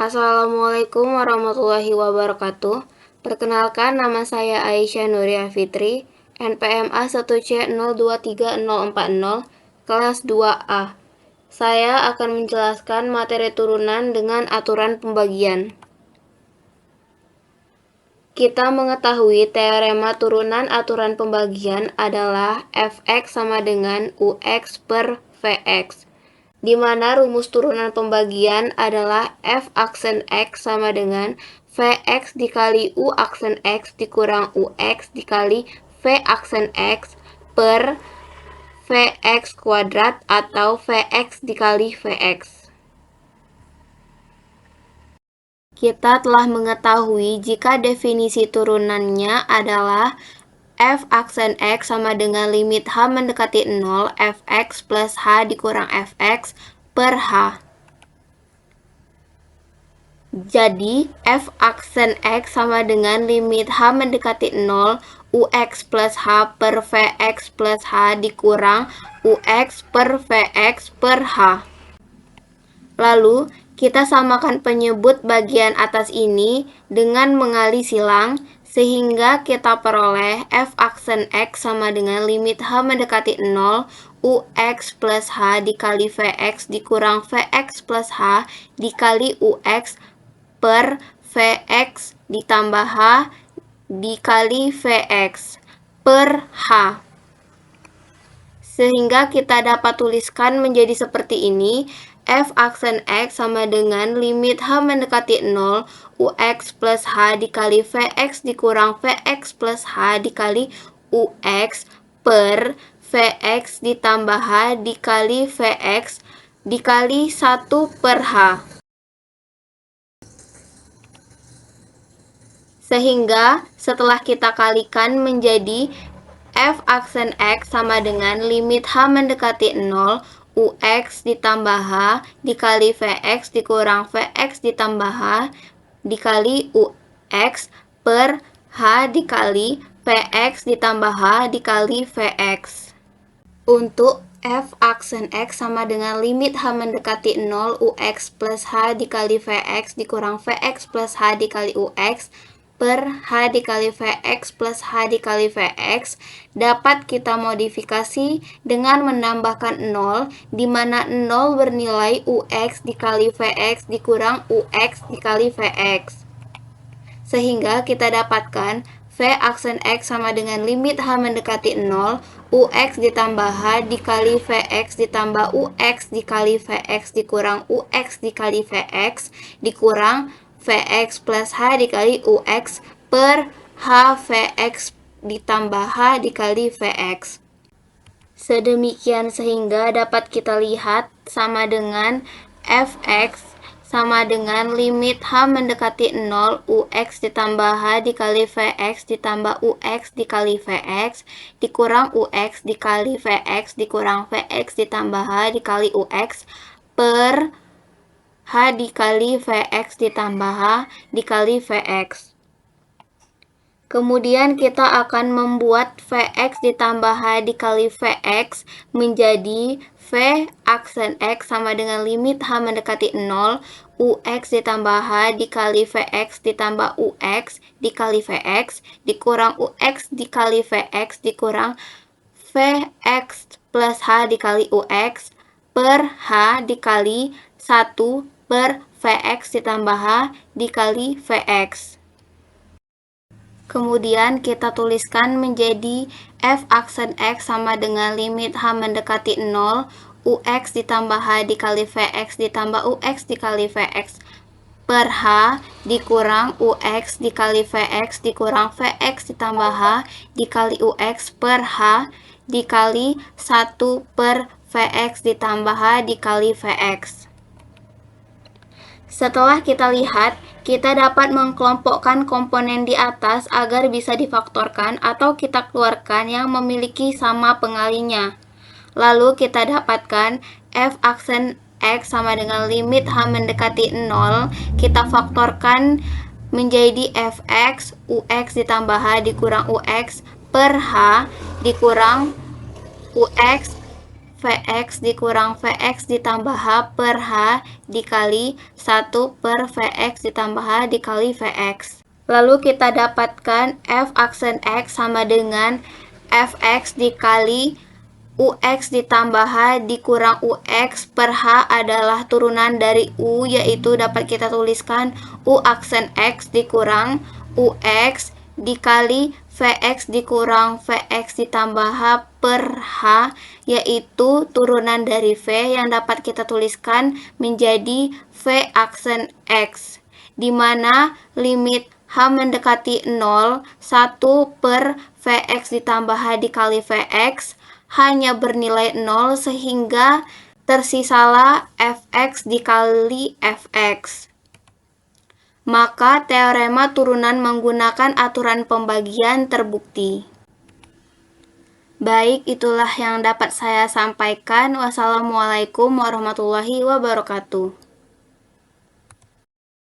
Assalamualaikum warahmatullahi wabarakatuh. Perkenalkan, nama saya Aisyah Nuria Fitri, NPMA 1C023040, kelas 2A. Saya akan menjelaskan materi turunan dengan aturan pembagian. Kita mengetahui teorema turunan aturan pembagian adalah Fx sama dengan Ux per Vx, di mana rumus turunan pembagian adalah f aksen x sama dengan Vx dikali u aksen x dikurang ux dikali v aksen x per Vx kuadrat atau Vx dikali Vx. Kita telah mengetahui jika definisi turunannya adalah f aksen x sama dengan limit h mendekati 0 fx plus h dikurang fx per h. Jadi, f aksen x sama dengan limit h mendekati 0 ux plus h per vx plus h dikurang ux per vx per h. Lalu, kita samakan penyebut bagian atas ini dengan mengali silang, sehingga kita peroleh f aksen x sama dengan limit h mendekati 0 ux plus h dikali vx dikurang vx plus h dikali ux per vx ditambah h dikali vx per h. Sehingga kita dapat tuliskan menjadi seperti ini, f aksen x sama dengan limit h mendekati 0 ux plus h dikali vx dikurang vx plus h dikali ux per vx ditambah h dikali vx dikali 1 per h. Sehingga setelah kita kalikan menjadi f aksen x sama dengan limit h mendekati 0 ux ditambah h dikali vx dikurang vx ditambah h dikali ux per h dikali vx ditambah h dikali vx. Untuk f aksen x sama dengan limit h mendekati 0 ux plus h dikali vx dikurang vx plus h dikali ux per h dikali vx plus h dikali vx dapat kita modifikasi dengan menambahkan 0, di mana 0 bernilai ux dikali vx dikurang ux dikali vx. Sehingga kita dapatkan v aksen x sama dengan limit h mendekati 0 ux ditambah h dikali vx ditambah ux dikali vx dikurang ux dikali vx dikurang vx plus h dikali ux per h vx ditambah h dikali vx. Sedemikian sehingga dapat kita lihat sama dengan fx sama dengan limit h mendekati 0 ux ditambah h dikali vx ditambah ux dikali vx dikurang ux dikali vx dikurang vx ditambah h dikali ux per h dikali vx ditambah h dikali vx. Kemudian kita akan membuat vx ditambah h dikali vx menjadi v aksen x sama dengan limit h mendekati 0 ux ditambah h dikali vx ditambah ux dikali vx dikurang ux dikali vx dikurang vx plus h dikali ux per h dikali 1 per vx ditambah h dikali vx. Kemudian kita tuliskan menjadi f aksen x sama dengan limit h mendekati 0 ux ditambah h dikali vx ditambah ux dikali vx per h dikurang ux dikali vx dikurang vx ditambah h dikali ux per h dikali 1 per vx ditambah h dikali vx. Setelah kita lihat, kita dapat mengkelompokkan komponen di atas agar bisa difaktorkan atau kita keluarkan yang memiliki sama pengalinya. Lalu kita dapatkan f aksen x sama dengan limit h mendekati 0, kita faktorkan menjadi fx ux ditambah h dikurang ux per h dikurang ux Vx dikurang Vx ditambah H per H dikali 1 per Vx ditambah H dikali Vx. Lalu kita dapatkan f aksen X sama dengan Fx dikali Ux ditambah H dikurang Ux per H adalah turunan dari U, yaitu dapat kita tuliskan U aksen X dikurang Ux dikali Vx dikurang Vx ditambah H per H, yaitu turunan dari V yang dapat kita tuliskan menjadi V aksen X, di mana limit H mendekati 0, 1 per Vx ditambah H dikali Vx hanya bernilai 0, sehingga tersisalah Fx dikali Fx. Maka teorema turunan menggunakan aturan pembagian terbukti. Baik, itulah yang dapat saya sampaikan. Wassalamualaikum warahmatullahi wabarakatuh.